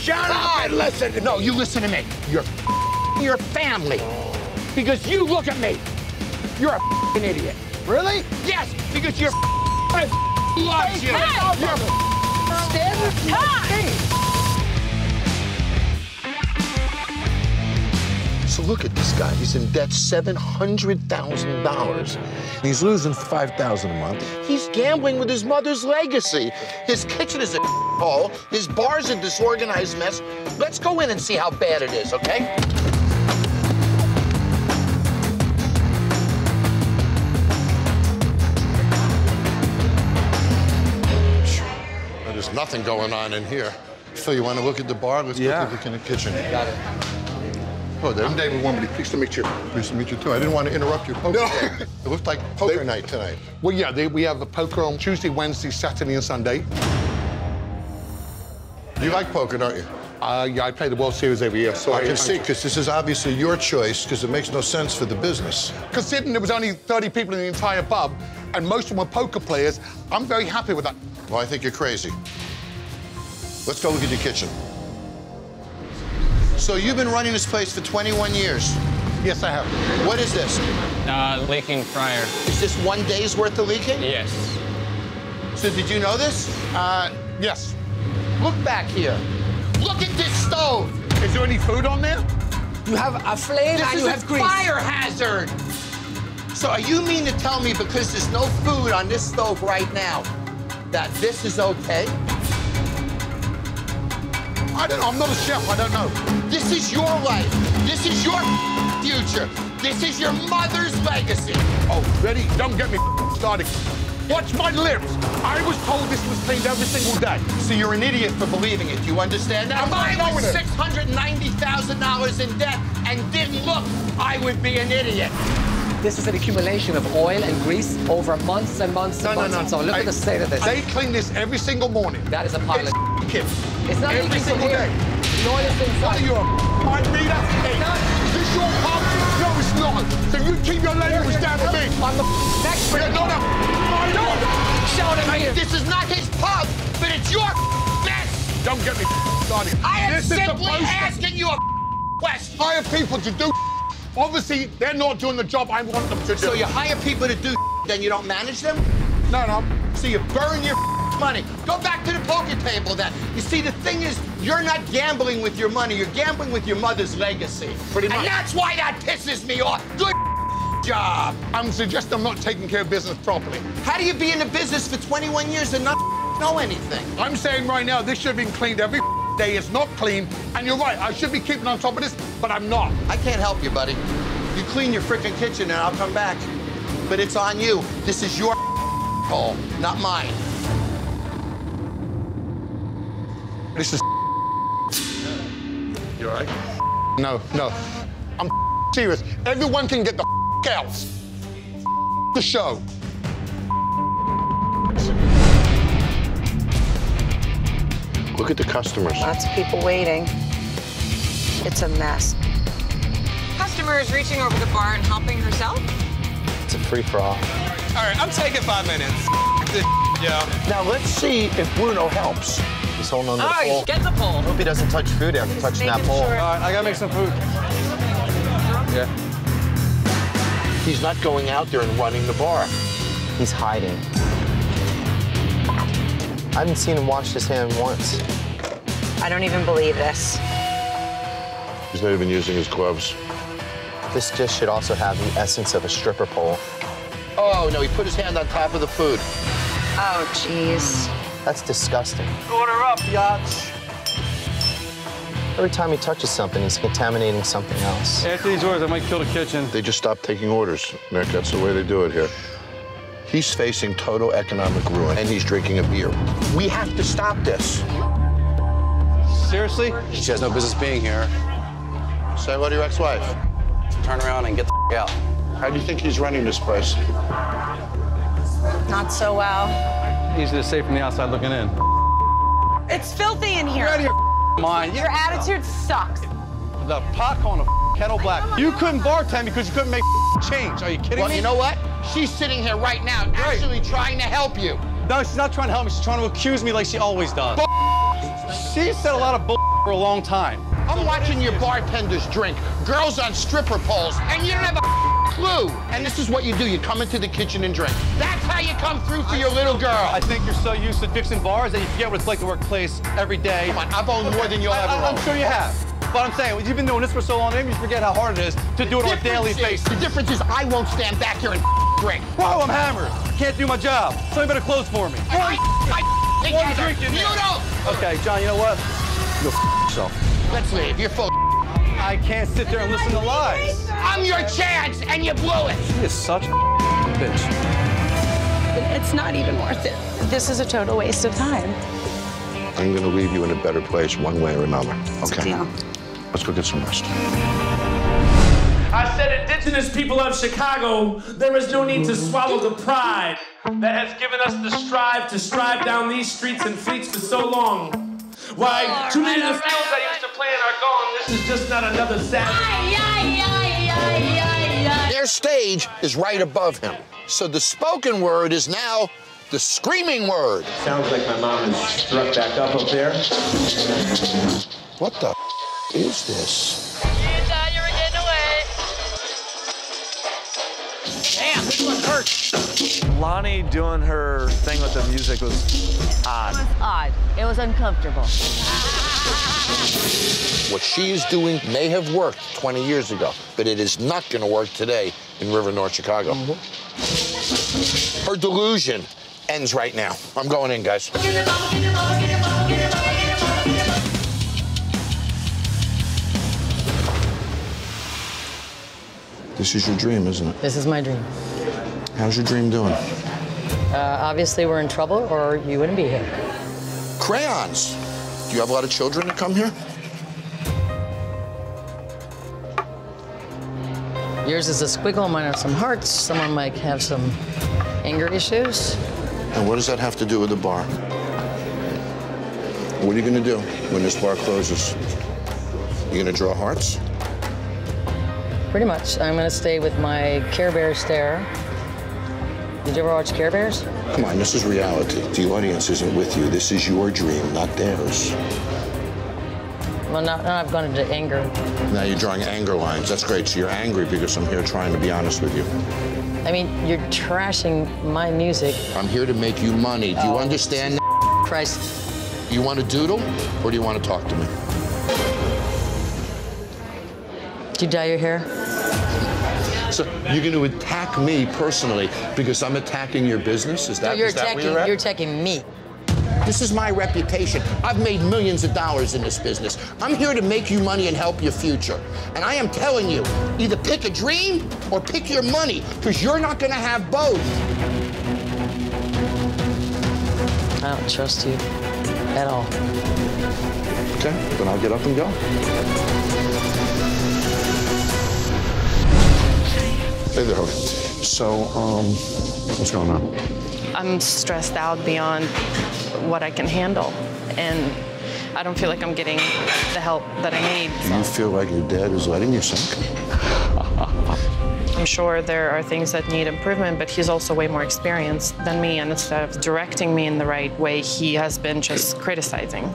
shut up and listen to me. No, you listen to me. You're your family. Because you look at me. You're a idiot. Really? Yes, because you're loves you. You're So look at this guy. He's in debt $700,000. He's losing $5,000 a month. He's gambling with his mother's legacy. His kitchen is a hole. His bar's a disorganized mess. Let's go in and see how bad it is, okay? There's nothing going on in here. Phil, you want to look at the bar? Let's go look in the kitchen. Got it. Oh, I'm David Wombley. Pleased to meet you. Pleased to meet you, too. I didn't want to interrupt your poker game. It looked like poker night tonight. Well, yeah, we have the poker on Tuesday, Wednesday, Saturday, and Sunday. You like poker, don't you? Yeah, I play the World Series every year. So I can see, because this is obviously your choice, because it makes no sense for the business. Considering there was only 30 people in the entire pub, and most of them were poker players, I'm very happy with that. Well, I think you're crazy. Let's go look at your kitchen. So you've been running this place for 21 years? Yes, I have. What is this? Leaking fryer. Is this 1 day's worth of leaking? Yes. So did you know this? Yes. Look back here. Look at this stove. Is there any food on there? You have a flame and you have This is a grease. fire hazard. So you mean to tell me because there's no food on this stove right now, that this is okay? I don't know. I'm not a chef. I don't know. This is your life. This is your future. This is your mother's legacy. Oh, ready? Don't get me started. Watch my lips. I was told this was cleaned every single day. So you're an idiot for believing it. Do you understand that? If I was $690,000 in debt and didn't look, I would be an idiot. This is an accumulation of oil and grease over months and months and months. No. So look at the state of this. They clean this every single morning. That is a pile of Kid. It's not every leaking from single here. day. The oil is What inside. are you, a mind reader? Hey, is this your pub? No, it's not. So you keep your language down to me. I'm the next You're not a mind reader. Shout at me. This is not his pub, but it's your mess. Don't get me started. I am This is simply supposed to asking you a question. hire people to do. Obviously, they're not doing the job I want them to do. So you hire people to do, then you don't manage them? No. So you burn your money. Go back to the poker table then. You see, the thing is, you're not gambling with your money. You're gambling with your mother's legacy. Pretty much. And that's why that pisses me off. Good job. I'm suggesting I'm not taking care of business properly. How do you be in the business for 21 years and not know anything? I'm saying right now, this should have been cleaned every day. It's not clean. And you're right, I should be keeping on top of this, but I'm not. I can't help you, buddy. You clean your frickin' kitchen and I'll come back. But it's on you. This is your hole, not mine. This is You all right? No. I'm serious. Everyone can get the out. The show. Look at the customers. Lots of people waiting. It's a mess. Customer is reaching over the bar and helping herself. It's a free-for-all. All right, I'm taking 5 minutes. Now let's see if Bruno helps. He's holding on to the All pole. right, get the pole. Hope he doesn't touch food after touching that pole. All right, I gotta make some food. Yeah. He's not going out there and running the bar. He's hiding. I haven't seen him wash his hand once. I don't even believe this. He's not even using his gloves. This dish should also have the essence of a stripper pole. Oh, no, he put his hand on top of the food. Oh, jeez. That's disgusting. Order up, yachts. Every time he touches something, he's contaminating something else. After these orders, I might kill the kitchen. They just stopped taking orders, Nick. That's the way they do it here. He's facing total economic ruin, and he's drinking a beer. We have to stop this. Seriously? She has no business being here. Say hello to your ex-wife. Turn around and get the out. How do you think he's running this place? Not so well. Easy to say from the outside looking in. It's filthy in here. Get out of your mind. Your attitude sucks. The pot on a kettle black. You couldn't bartend because you couldn't make change. Are you kidding Well, me? you know what? She's sitting here right now, actually trying to help you. No, she's not trying to help me. She's trying to accuse me like she always does. She said a lot of bull for a long time. I'm watching your bartenders drink, girls on stripper poles, and you don't have a clue. And this is what you do. You come into the kitchen and drink. That's how you come through for your little girl. I think you're so used to fixing bars that you forget what it's like to work place every day. Come on, I've owned more than you'll ever own. I'm sure you have. But I'm saying, you've been doing this for so long, maybe you forget how hard it is to do it on a daily basis. The difference is I won't stand back here and drink. Bro, I'm hammered. Can't do my job. Somebody better close for me. One drink in there. You don't. Okay, John, you know what? Go yourself. Let's leave. You're full. I can't sit there and listen to lies. I'm your chance, and you blew it. She is such a bitch. It's not even worth it. This is a total waste of time. I'm gonna leave you in a better place one way or another, okay? Deal. Let's go get some rest. I said, indigenous people of Chicago, there is no need to swallow the pride that has given us the strive to strive down these streets and fleets for so long. Why, too many of the fields I used to play in are gone. This is just not another Saturday. Their stage is right above him. So the spoken word is now the screaming word. Sounds like my mom is struck back up there. What the is this? You thought you were getting away. Damn, this one hurts. Lonnie doing her thing with the music was odd. It was odd. It was uncomfortable. What she is doing may have worked 20 years ago, but it is not going to work today in River, North Chicago. Her delusion ends right now. I'm going in, guys. This is your dream, isn't it? This is my dream. How's your dream doing? Obviously, we're in trouble, or you wouldn't be here. Crayons. Do you have a lot of children that come here? Yours is a squiggle, mine are some hearts. Someone might have some anger issues. And what does that have to do with the bar? What are you going to do when this bar closes? You going to draw hearts? Pretty much. I'm going to stay with my Care Bear stare. Did you ever watch Care Bears? Come on, this is reality. The audience isn't with you. This is your dream, not theirs. Well, now I've gone into anger. Now you're drawing anger lines. That's great. So you're angry because I'm here trying to be honest with you. I mean, you're trashing my music. I'm here to make you money. Do you understand? Christ. You want to doodle, or do you want to talk to me? Did you dye your hair? So you're going to attack me personally because I'm attacking your business? Is that, No, is that where you're at? You're attacking me. This is my reputation. I've made millions of dollars in this business. I'm here to make you money and help your future. And I am telling you, either pick a dream or pick your money, because you're not going to have both. I don't trust you at all. Okay, then I'll get up and go. Hey there, so, what's going on? I'm stressed out beyond what I can handle, and I don't feel like I'm getting the help that I need. Do you feel like your dad is letting you sink? I'm sure there are things that need improvement, but he's also way more experienced than me, and instead of directing me in the right way, he has been just criticizing.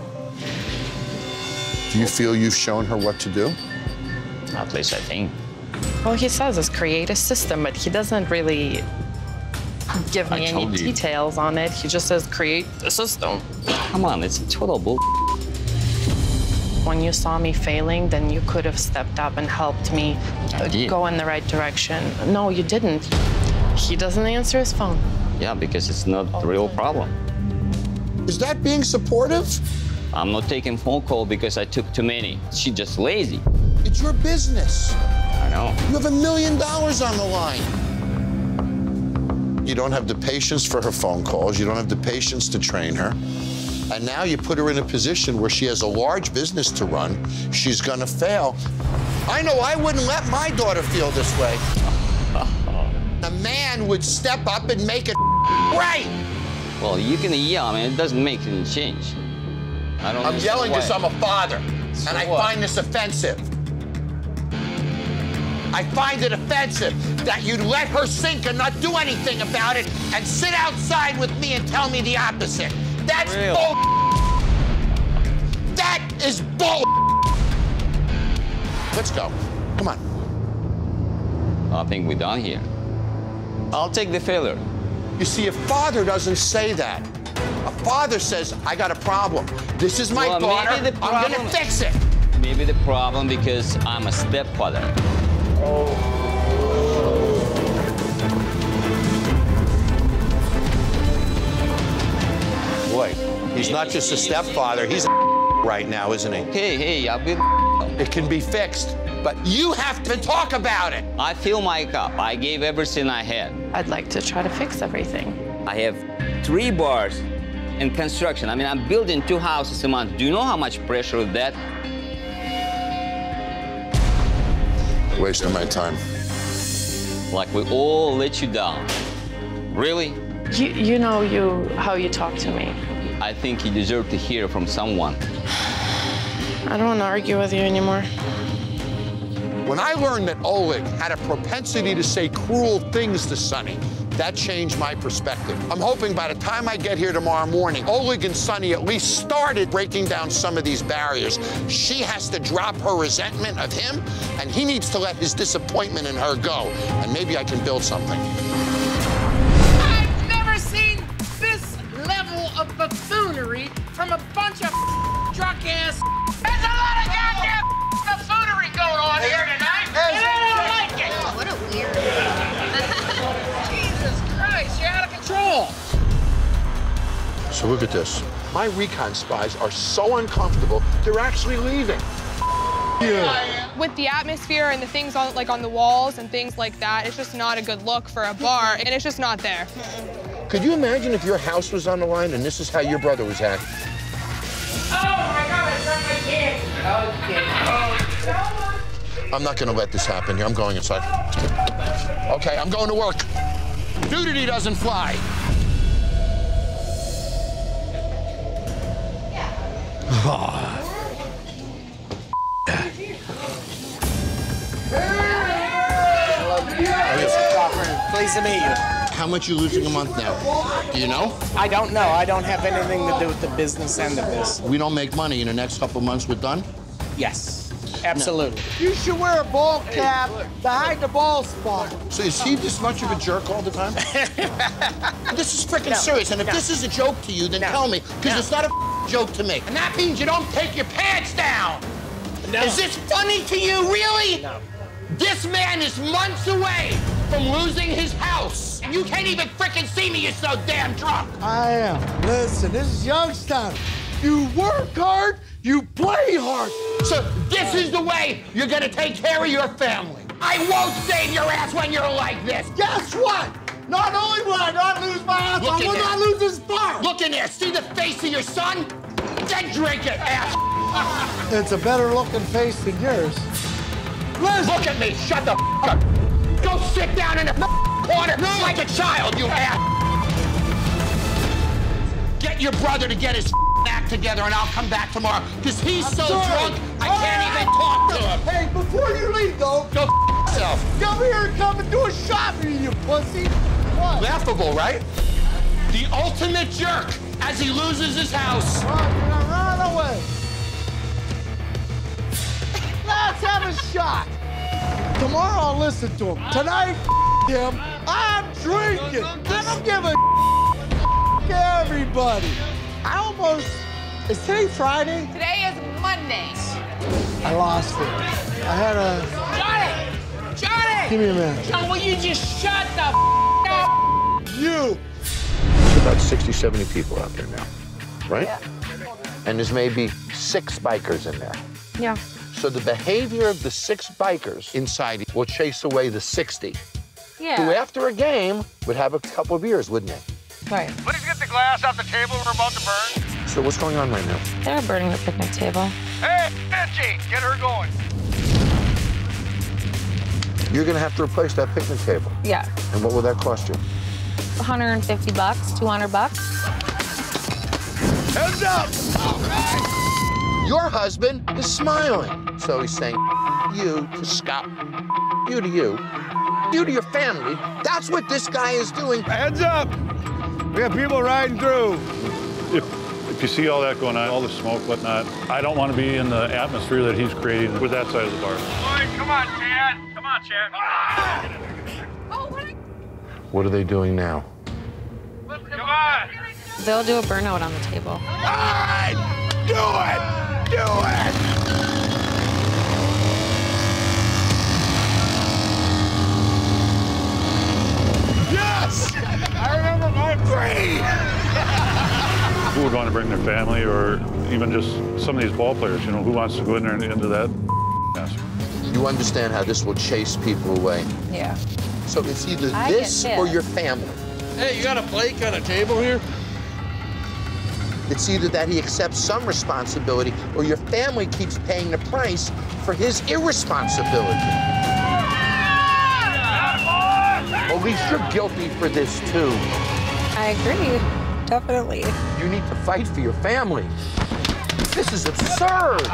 Do you feel you've shown her what to do? At least I think. Well, he says it's create a system, but he doesn't really give me any details on it. He just says create a system. Come on, it's a total bull. When you saw me failing, then you could have stepped up and helped me go in the right direction. No, you didn't. He doesn't answer his phone. Yeah, because it's not the real problem. Is that being supportive? I'm not taking phone call because I took too many. She's just lazy. It's your business. I know. You have $1 million on the line. You don't have the patience for her phone calls. You don't have the patience to train her. And now you put her in a position where she has a large business to run. She's gonna fail. I know I wouldn't let my daughter feel this way. A man would step up and make it right. Well, you can yell, I mean, it doesn't make any change. I'm yelling because I'm a father, and I find this offensive. I find it offensive that you'd let her sink and not do anything about it and sit outside with me and tell me the opposite. That's bull. That is bull. Let's go. Come on. I think we're done here. I'll take the failure. You see, a father doesn't say that. A father says, I got a problem. This is my daughter. I'm gonna fix it. Maybe the problem because I'm a stepfather. Boy, he's not just a stepfather, he's a right now, isn't he? Hey, I've been... It can be fixed, but you have to talk about it. I fill my cup. I gave everything I had. I'd like to try to fix everything. I have 3 bars in construction. I mean, I'm building 2 houses a month. Do you know how much pressure is that? Wasting my time. Like we all let you down. Really? You know how you talk to me. I think you deserve to hear from someone. I don't want to argue with you anymore. When I learned that Oleg had a propensity to say cruel things to Sonny, that changed my perspective. I'm hoping by the time I get here tomorrow morning, Oleg and Sonny at least started breaking down some of these barriers. She has to drop her resentment of him, and he needs to let his disappointment in her go, and maybe I can build something. I've never seen this level of buffoonery from a bunch of drunk-ass. There's a lot of goddamn buffoonery going on here tonight, and I don't like it. What a weird. Jesus Christ, you're out of control. So look at this. My recon spies are so uncomfortable, they're actually leaving. Yeah. With the atmosphere and the things on, like on the walls and things like that, it's just not a good look for a bar, and it's just not there. Could you imagine if your house was on the line and this is how your brother was acting? Oh my God, I dropped my can. Okay. I'm not gonna let this happen here. I'm going inside. Okay, I'm going to work. Nudity doesn't fly. Pleased to meet you. How much are you losing a month now? Do you know? I don't know. I don't have anything to do with the business end of this. We don't make money in the next couple months, we're done? Yes, absolutely. You should wear a ball cap to hide the ball spot. So is he this much of a jerk all the time? This is freaking serious, and if this is a joke to you, then tell me, because it's not a joke to me. And that means you don't take your pants down. No. Is this funny to you, really? No. This man is months away from losing his house. You can't even frickin' see me, you're so damn drunk. I am. Listen, this is Youngstown. You work hard, you play hard. So this is the way you're gonna take care of your family. I won't save your ass when you're like this. Guess what? Not only will I not lose my ass, I will not lose this bar. Look in there, see the face of your son? Then drink it, ass. It's a better looking face than yours. Listen. Look at me, shut the up. Go sit down in the corner like a child, you ass. Get your brother to get his act together and I'll come back tomorrow, because he's so drunk, I can't even talk to him. Hey, before you leave, though, go yourself. Come here and come and do a shot for you pussy. What? Laughable, right? The ultimate jerk as he loses his house. Run away. Let's have a shot. Tomorrow I'll listen to him. Tonight, him, I'm drinking. I don't give a everybody. I almost, is today Friday? Today is Monday. I lost it. I had a... Johnny! Give me a minute. John, will you just shut the up? You! There's about 60, 70 people out there now, right? Yeah. And there's maybe 6 bikers in there. Yeah. So the behavior of the 6 bikers inside will chase away the 60. Yeah. Who after a game would have a couple of beers, wouldn't they? Right. Please get the glass off the table we're about to burn. So what's going on right now? They're burning the picnic table. Hey, Benji, get her going. You're gonna have to replace that picnic table. Yeah. And what will that cost you? $150, $200. Heads up! Your husband is smiling. So he's saying, you to Scott, you to you to your family. That's what this guy is doing. Heads up! We have people riding through. If you see all that going on, all the smoke, whatnot, I don't want to be in the atmosphere that he's creating with that side of the bar. Boy, come on, Chad. Come on, Chad. What are they doing now? Come on. They'll do a burnout on the table. All right, do it, do it. Yes, I remember my brain. Who would want to bring their family or even just some of these ball players, you know, who wants to go in there and into that mess? You understand how this will chase people away. Yeah. So it's either I this get or it. your family. Hey, you got a plate on a table here? It's either that he accepts some responsibility or your family keeps paying the price for his irresponsibility. At least you're guilty for this, too. I agree. Definitely. You need to fight for your family. This is absurd.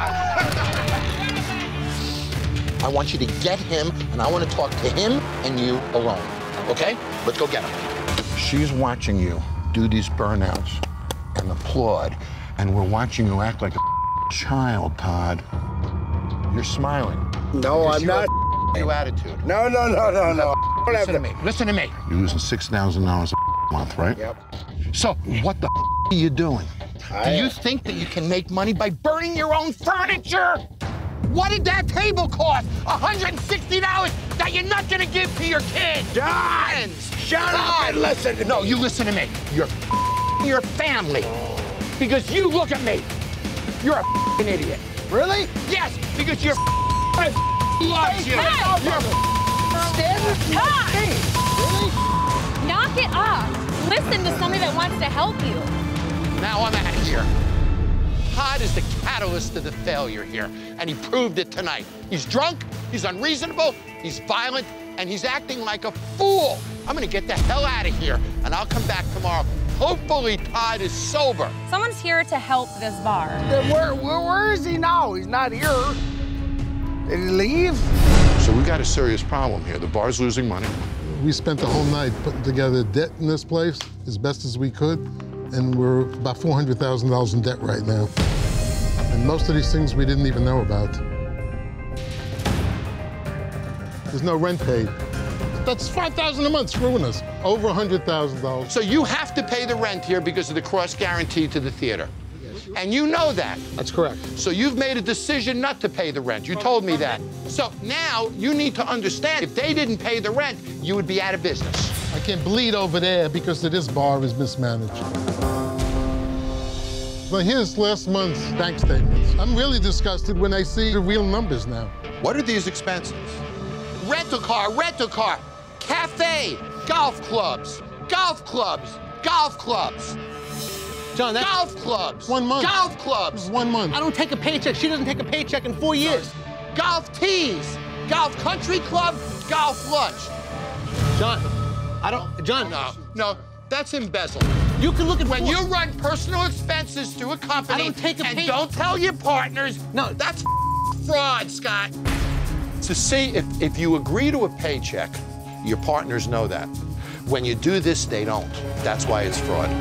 I want you to get him, and I want to talk to him and you alone, okay? Let's go get him. She's watching you do these burnouts and applaud, and we're watching you act like a child, Todd. You're smiling. No, I'm not. New attitude. No. Listen to me. Listen to me. You're losing $6,000 a month, right? Yep. So what the are you doing? Do you think that you can make money by burning your own furniture? What did that table cost? $160 that you're not gonna give to your kids. John! Shut up and listen to me. No, you listen to me. You're your family. Because you look at me. You're an idiot. Really? Yes, because you're loves you. Knock it off. Listen to somebody that wants to help you. Now I'm out of here. Todd is the catalyst of the failure here, and he proved it tonight. He's drunk, he's unreasonable, he's violent, and he's acting like a fool. I'm gonna get the hell out of here, and I'll come back tomorrow. Hopefully Todd is sober. Someone's here to help this bar. Then where is he now? He's not here. Did he leave? So we got a serious problem here. The bar's losing money. We spent the whole night putting together debt in this place as best as we could, and we're about $400,000 in debt right now. And most of these things we didn't even know about. There's no rent paid. That's $5,000 a month screwing us. Over $100,000. So you have to pay the rent here because of the cross guarantee to the theater. And you know that. That's correct. So you've made a decision not to pay the rent. You told me that. So now you need to understand, if they didn't pay the rent, you would be out of business. I can't bleed over there because of this bar is mismanaged. Well, here's last month's bank statements. I'm really disgusted when I see the real numbers now. What are these expenses? Rental car, cafe, golf clubs, golf clubs, golf clubs. John, that's... Golf clubs. 1 month. Golf clubs. 1 month. I don't take a paycheck. She doesn't take a paycheck in 4 years. Golf tees, golf country club, golf lunch. John, John. No, that's embezzlement. You can look at when you run personal expenses through a company I don't take a and don't tell your partners. No, that's fraud, Scott. To see if you agree to a paycheck, your partners know that. When you do this, they don't. That's why it's fraud.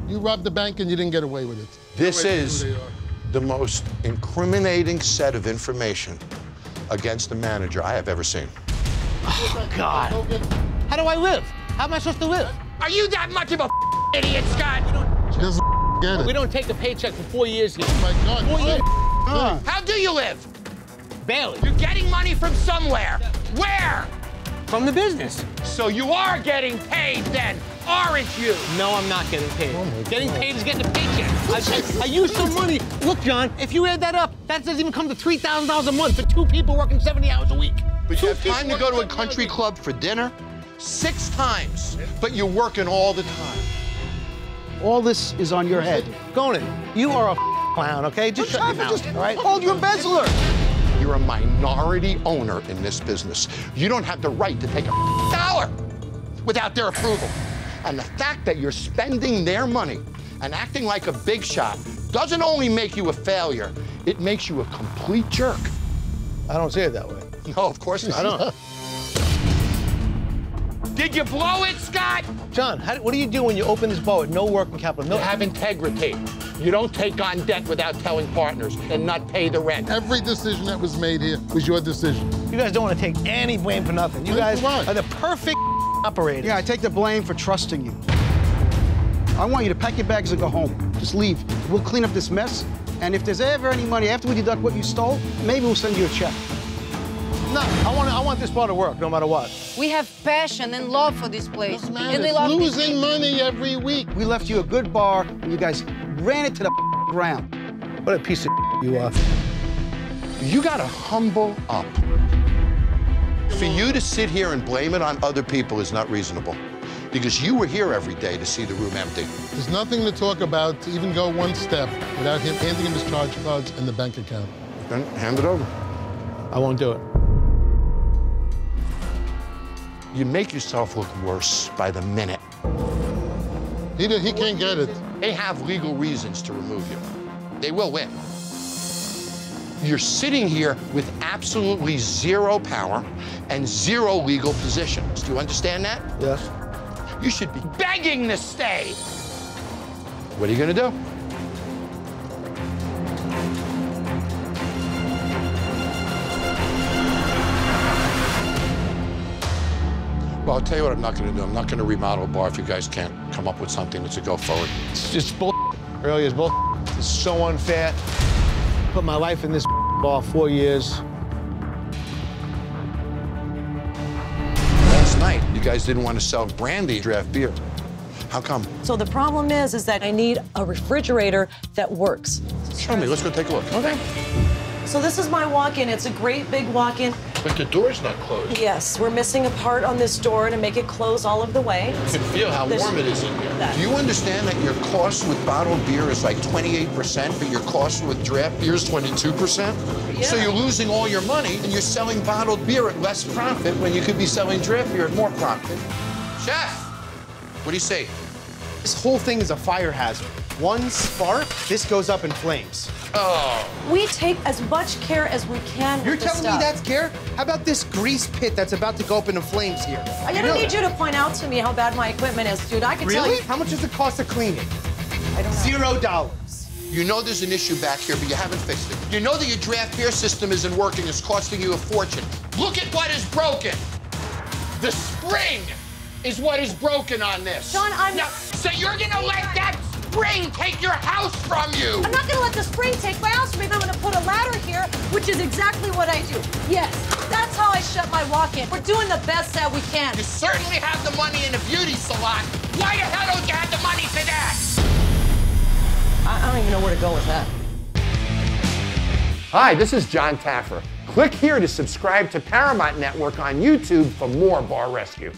You robbed the bank and you didn't get away with it. This is the most incriminating set of information against the manager I have ever seen. Oh, God. How do I live? How am I supposed to live? Are you that much of a idiot, Scott? She doesn't get it. We don't take a paycheck for 4 years here. Oh, my God. 4 years. How do you live? Barely. You're getting money from somewhere. Where? From the business. So you are getting paid then, aren't you? No, I'm not getting paid. Getting paid is getting a paycheck. I use some money. Look, John, if you add that up, that doesn't even come to $3,000 a month for 2 people working 70 hours a week. But you have time to go to a country club for dinner 6 times, but you're working all the time. All this is on your head. Conan, you are a clown, okay? Just shut your mouth, all right? Called you embezzler. You're a minority owner in this business. You don't have the right to take a dollar without their approval. And the fact that you're spending their money and acting like a big shot doesn't only make you a failure, it makes you a complete jerk. I don't see it that way. No, of course not. I don't. Did you blow it, Scott? John, what do you do when you open this bar with no working capital? You have integrity. You don't take on debt without telling partners and not pay the rent. Every decision that was made here was your decision. You guys don't want to take any blame for nothing. You guys are the perfect operators. Yeah, I take the blame for trusting you. I want you to pack your bags and go home. Just leave. We'll clean up this mess, and if there's ever any money after we deduct what you stole, maybe we'll send you a check. No, I want this bar to work no matter what. We have passion and love for this place. And they love losing money every week. We left you a good bar, and you guys ran it to the ground. What a piece of you are. You gotta humble up. For you to sit here and blame it on other people is not reasonable. Because you were here every day to see the room empty. There's nothing to talk about to even go one step without him handing him his charge cards and the bank account. Then hand it over. I won't do it. You make yourself look worse by the minute. He can't get it. They have legal reasons to remove you. They will win. You're sitting here with absolutely zero power and zero legal positions. Do you understand that? Yes. You should be begging to stay. What are you gonna do? Well, I'll tell you what I'm not gonna do. I'm not gonna remodel a bar if you guys can't come up with something that's a go forward. It's just bull. Earlier, it's bull. It's so unfair. Put my life in this bar 4 years. Last night, you guys didn't want to sell brandy draft beer. How come? So the problem is that I need a refrigerator that works. Show me. Let's go take a look. Okay. So this is my walk-in. It's a great big walk-in. But the door's not closed. Yes, we're missing a part on this door to make it close all of the way. You can feel how warm it is in here. Do you understand that your cost with bottled beer is like 28%, but your cost with draft beer is 22%? Yeah. So you're losing all your money, and you're selling bottled beer at less profit when you could be selling draft beer at more profit. Chef, what do you say? This whole thing is a fire hazard. One spark, this goes up in flames. Oh. We take as much care as we can You're with this telling me stuff. that's care? How about this grease pit that's about to go up into flames here? I don't need you to point out to me how bad my equipment is, dude. I can tell you. Really? How much does it cost to clean it? I don't know. $0. You know there's an issue back here, but you haven't fixed it. You know that your draft beer system isn't working. It's costing you a fortune. Look at what is broken. The spring is what is broken on this. John, Now, so you're gonna let that spring take your house from you? I'm not gonna let the spring take my house from me. I'm gonna put a ladder here, which is exactly what I do. Yes, that's how I shut my walk-in. We're doing the best that we can. You certainly have the money in a beauty salon. Why the hell don't you have the money for that? I don't even know where to go with that. Hi, this is Jon Taffer. Click here to subscribe to Paramount Network on YouTube for more Bar Rescue.